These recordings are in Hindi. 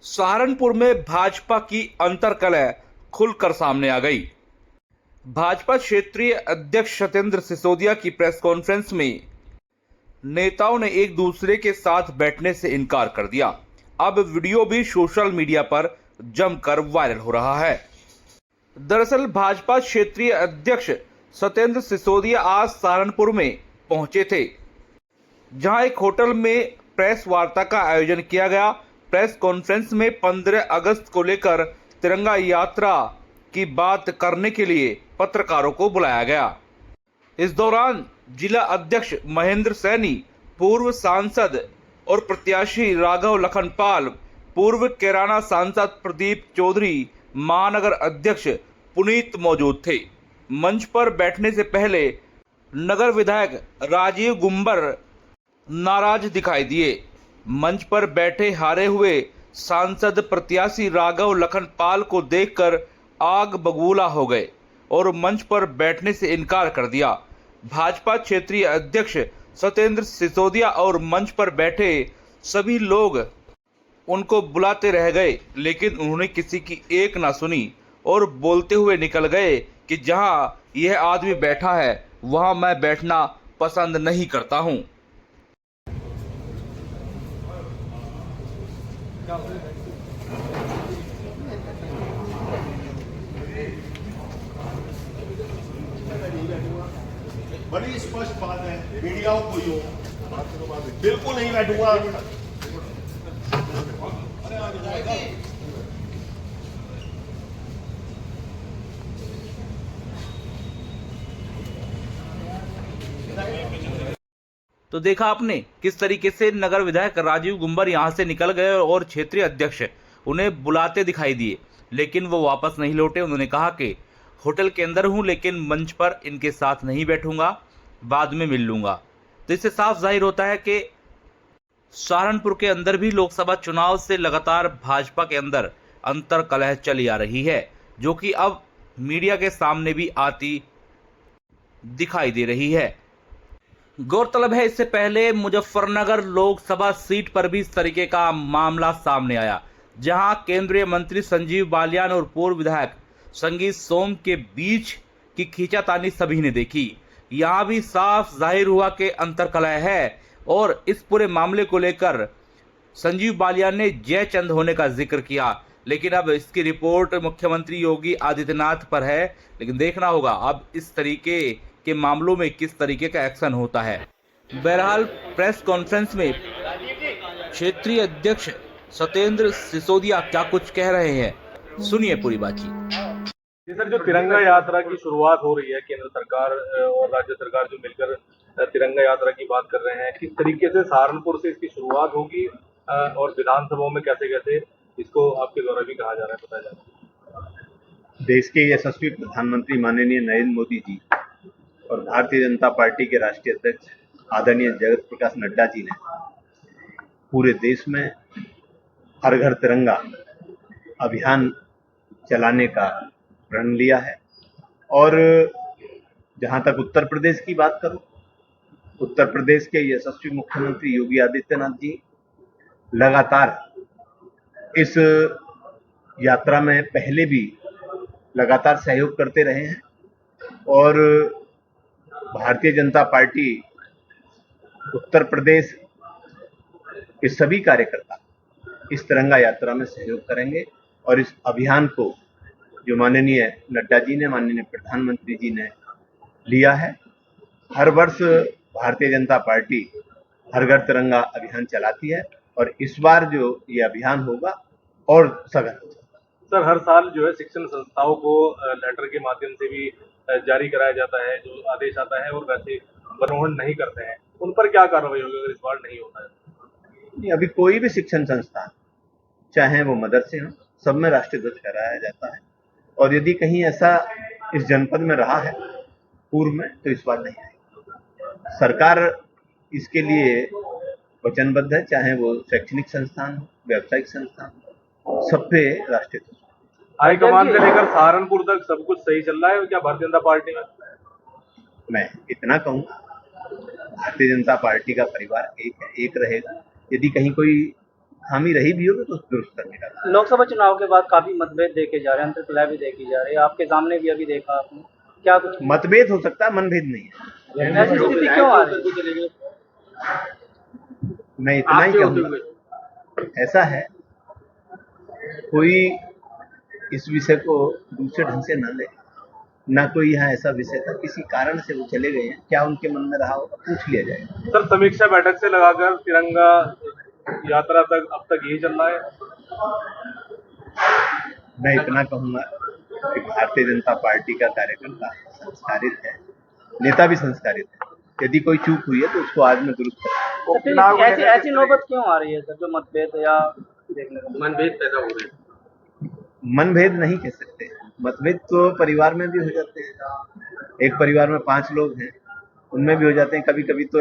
सहारनपुर में भाजपा की अंतर्कलह खुलकर सामने आ गई। भाजपा क्षेत्रीय अध्यक्ष सत्येंद्र सिसोदिया की प्रेस कॉन्फ्रेंस में नेताओं ने एक दूसरे के साथ बैठने से इनकार कर दिया। अब वीडियो भी सोशल मीडिया पर जमकर वायरल हो रहा है। दरअसल भाजपा क्षेत्रीय अध्यक्ष सत्येंद्र सिसोदिया आज सहारनपुर में पहुंचे थे, जहां एक होटल में प्रेस वार्ता का आयोजन किया गया। प्रेस कॉन्फ्रेंस में 15 अगस्त को लेकर तिरंगा यात्रा की बात करने के लिए पत्रकारों को बुलाया गया। इस दौरान जिला अध्यक्ष महेंद्र सैनी, पूर्व सांसद और प्रत्याशी राघव लखनपाल, पूर्व कैराना सांसद प्रदीप चौधरी, महानगर अध्यक्ष पुनीत मौजूद थे। मंच पर बैठने से पहले नगर विधायक राजीव गुंबर नाराज दिखाई दिए। मंच पर बैठे हारे हुए सांसद प्रत्याशी राघव लखनपाल को देखकर आग बबूला हो गए और मंच पर बैठने से इनकार कर दिया। भाजपा क्षेत्रीय अध्यक्ष सत्येंद्र सिसोदिया और मंच पर बैठे सभी लोग उनको बुलाते रह गए, लेकिन उन्होंने किसी की एक ना सुनी और बोलते हुए निकल गए कि जहां यह आदमी बैठा है वहां मैं बैठना पसंद नहीं करता हूं। बड़ी स्पष्ट बात है, मीडिया हो कोई हो, बिल्कुल नहीं बैठूंगा। तो देखा आपने किस तरीके से नगर विधायक राजीव गुंबर यहां से निकल गए और क्षेत्रीय अध्यक्ष उन्हें बुलाते दिखाई दिए, लेकिन वो वापस नहीं लौटे। उन्होंने कहा कि होटल के अंदर हूं लेकिन मंच पर इनके साथ नहीं बैठूंगा, बाद में मिल लूंगा। तो इससे साफ जाहिर होता है कि सहारनपुर के अंदर भी लोकसभा चुनाव से लगातार भाजपा के अंदर अंतर कलह चली आ रही है, जो कि अब मीडिया के सामने भी आती दिखाई दे रही है। गौरतलब है इससे पहले मुजफ्फरनगर लोकसभा सीट पर भी इस तरीके का मामला सामने आया, जहां केंद्रीय मंत्री संजीव बालियान और पूर्व विधायक संगीत सोम के बीच की खींचातानी सभी ने देखी। यहां भी साफ जाहिर हुआ कि अंतर्कलह है और इस पूरे मामले को लेकर संजीव बालियान ने जय चंद होने का जिक्र किया, लेकिन अब इसकी रिपोर्ट मुख्यमंत्री योगी आदित्यनाथ पर है। लेकिन देखना होगा अब इस तरीके के मामलों में किस तरीके का एक्शन होता है। बहरहाल प्रेस कॉन्फ्रेंस में क्षेत्रीय अध्यक्ष सत्येंद्र सिसोदिया क्या कुछ कह रहे हैं, सुनिए पूरी बातचीत। जी सर, जो तिरंगा यात्रा की शुरुआत हो रही है, केंद्र सरकार और राज्य सरकार जो मिलकर तिरंगा यात्रा की बात कर रहे हैं, किस तरीके से सहारनपुर से इसकी शुरुआत होगी और विधानसभाओं में कैसे कैसे इसको आपके द्वारा भी कहा जा रहा है, बताया जा रहा है। देश के यशस्वी प्रधानमंत्री माननीय नरेंद्र मोदी जी और भारतीय जनता पार्टी के राष्ट्रीय अध्यक्ष आदरणीय जगत प्रकाश नड्डा जी ने पूरे देश में हर घर तिरंगा अभियान चलाने का प्रण लिया है। और जहां तक उत्तर प्रदेश की बात करूं, उत्तर प्रदेश के यशस्वी मुख्यमंत्री योगी आदित्यनाथ जी लगातार इस यात्रा में पहले भी लगातार सहयोग करते रहे हैं और भारतीय जनता पार्टी उत्तर प्रदेश के सभी कार्यकर्ता इस तिरंगा यात्रा में सहयोग करेंगे और इस अभियान को जो माननीय नड्डा जी ने, माननीय प्रधानमंत्री जी ने लिया है, हर वर्ष भारतीय जनता पार्टी हर घर तिरंगा अभियान चलाती है और इस बार जो ये अभियान होगा और सघन होगा। सर, हर साल जो है शिक्षण संस्थाओं को लेटर के माध्यम से भी जारी कराया जाता है, जो आदेश आता है, और वैसे ग्रहण नहीं करते हैं, उन पर क्या कार्रवाई होगी अगर इस बार नहीं होता है? अभी कोई भी शिक्षण संस्थान, चाहे वो मदरसे हो, सब में राष्ट्रीय ध्वज फहराया जाता है और यदि कहीं ऐसा इस जनपद में रहा है पूर्व में तो इस बार नहीं है। सरकार इसके लिए वचनबद्ध है, चाहे वो शैक्षणिक संस्थान हो, व्यावसायिक संस्थान हो, सब पे राष्ट्रीय ध्वज। हाईकमान से लेकर सहारनपुर तक सब कुछ सही चल रहा है क्या भारतीय जनता पार्टी में? मैं इतना कहूँगा, भारतीय जनता पार्टी का परिवार एक है, एक रहेगा। यदि कहीं कोई खामी रही भी होगी तो उसको दुरुस्त करने का। लोकसभा चुनाव के बाद काफी मतभेद देखे जा रहे हैं, अंतर्कलह भी देखी जा रही है, आपके सामने भी अभी देखा आपने, क्या कुछ मतभेद हो सकता है, मनभेद नहीं है। ऐसी स्थिति क्यों आ रही है? मैं इतना ही कहूँगा, ऐसा है, कोई इस विषय को दूसरे ढंग से न ले, ना कोई यहाँ ऐसा विषय था, किसी कारण से वो चले गए हैं, क्या उनके मन में रहा होगा पूछ लिया जाएगा। सर, समीक्षा बैठक से लगाकर तिरंगा यात्रा तक अब तक यही चल रहा है। मैं इतना कहूंगा कि भारतीय जनता पार्टी का कार्यकर्ता संस्कारित है, नेता भी संस्कारित है। यदि कोई चूक हुई है तो उसको आज में दुरुस्त करें। तो फिर ऐसी नौबत क्यों आ रही है सर, जो मतभेद या देखने को मनभेद पैदा हो रहे हैं? मनभेद नहीं कह सकते, मतभेद तो परिवार में भी हो जाते हैं। एक परिवार में 5 लोग हैं, उनमें भी हो जाते हैं। कभी कभी तो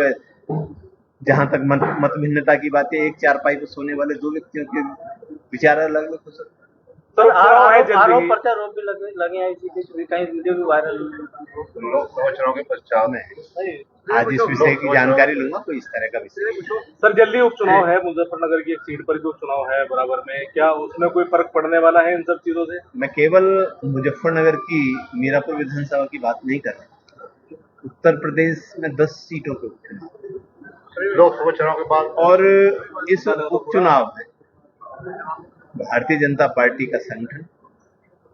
जहां तक मत भिन्नता की बात है, एक चारपाई पर सोने वाले 2 व्यक्तियों के विचार अलग अलग हो सकते हैं। सर, आरोप प्रत्यारोप भी लगे हैं, इसी बीच भी कहीं वीडियो भी वायरल। लोकसभा चुनाव के पश्चात में आज इस विषय की जानकारी लूंगा, कोई इस तरह का विषय। सर, जल्दी उपचुनाव है मुजफ्फरनगर की एक सीट पर, जो उपचुनाव है बराबर में, क्या उसमें कोई फर्क पड़ने वाला है इन सब चीजों से? मैं केवल मुजफ्फरनगर की मीरापुर विधानसभा की बात नहीं कर रहा, उत्तर प्रदेश में 10 सीटों के उपचुनाव, लोकसभा चुनाव के बाद, और इस उपचुनाव में भारतीय जनता पार्टी का संगठन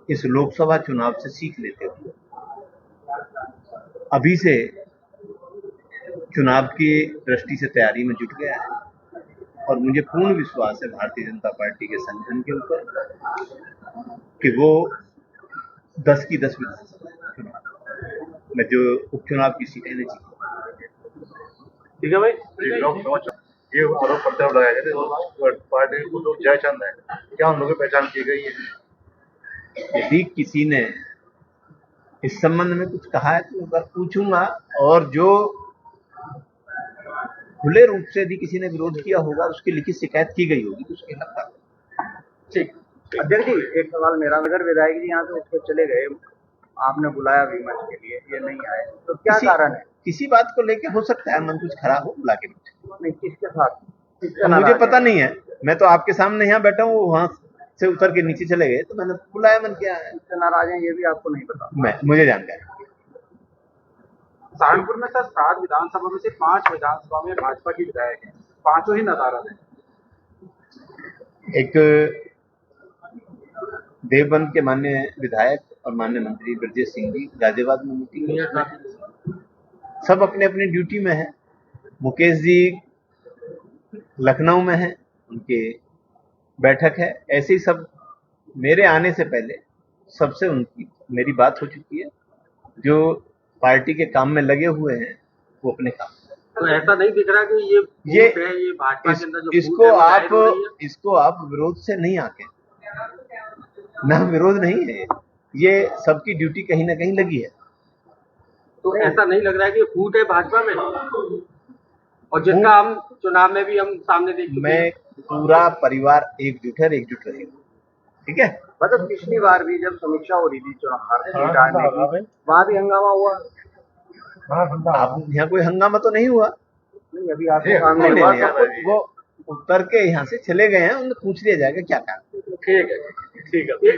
इस लोकसभा चुनाव से सीख लेते हुए अभी से चुनाव की दृष्टि से तैयारी में जुट गया है, और मुझे पूर्ण विश्वास है भारतीय जनता पार्टी के संगठन के ऊपर कि वो 10 की 10 विधानसभा चुनाव में जो उपचुनाव की सीटें ने जीती। ठीक है भाई। ये आरोप प्रत्यारोप लगाया गया पार्टी को लोग जयचंद है, क्या उन लोगों की पहचान की गई है? यदि किसी ने इस संबंध में कुछ कहा है तो एक बार पूछूंगा, और जो खुले रूप से यदि किसी ने विरोध किया होगा, उसकी लिखित शिकायत की गई होगी तो उसके खिलाफ। ठीक। अध्यक्ष जी, एक सवाल मेरा, अगर विधायक जी यहाँ से उठ चले गए, आपने बुलाया भी मंच के लिए, ये नहीं आए, तो क्या कारण है? किसी बात को लेके हो सकता है मन कुछ खराब हो, बुला के नहीं, किसके साथ? मुझे पता नहीं है, मैं तो आपके सामने यहाँ बैठा हूँ, वहां से उतर के नीचे चले गए तो मैंने बुलाया, मन क्या है, नाराज हैं ये भी आपको नहीं पता? मुझे जानकारी। सहारनपुर में सर 7 विधानसभा में से 5 विधानसभा में भाजपा की विधायक हैं, 5 ही नदारद हैं। एक देवबंद के माननीय विधायक और माननीय मंत्री ब्रजेश सिंह जी गाजियाबाद में मीटिंग में, सब अपने अपनी ड्यूटी में है। मुकेश जी लखनऊ में है, उनके बैठक है। ऐसे ही सब मेरे आने से पहले सबसे उनकी मेरी बात हो चुकी है, जो पार्टी के काम में लगे हुए हैं वो अपने काम। तो ऐसा नहीं दिख रहा कि ये भाजपा के अंदर जो इसको आप विरोध से नहीं आके, ना विरोध नहीं है, ये सबकी ड्यूटी कहीं ना कहीं लगी है। तो ऐसा नहीं लग रहा है कि फूट है भाजपा में, और जिसका हम चुनाव में भी हम सामने देख चुके हैं। पूरा परिवार एकजुट रहेगा, ठीक है। मतलब पिछली बार भी जब समीक्षा हो रही थी चुनाव, वहाँ भी हंगामा हुआ। आप यहाँ कोई हंगामा तो नहीं हुआ? नहीं, अभी आपके सामने हुआ सब वो उतर के यहाँ से चले गए हैं, उन्हें पूछ लिया जाएगा क्या काम। ठीक है।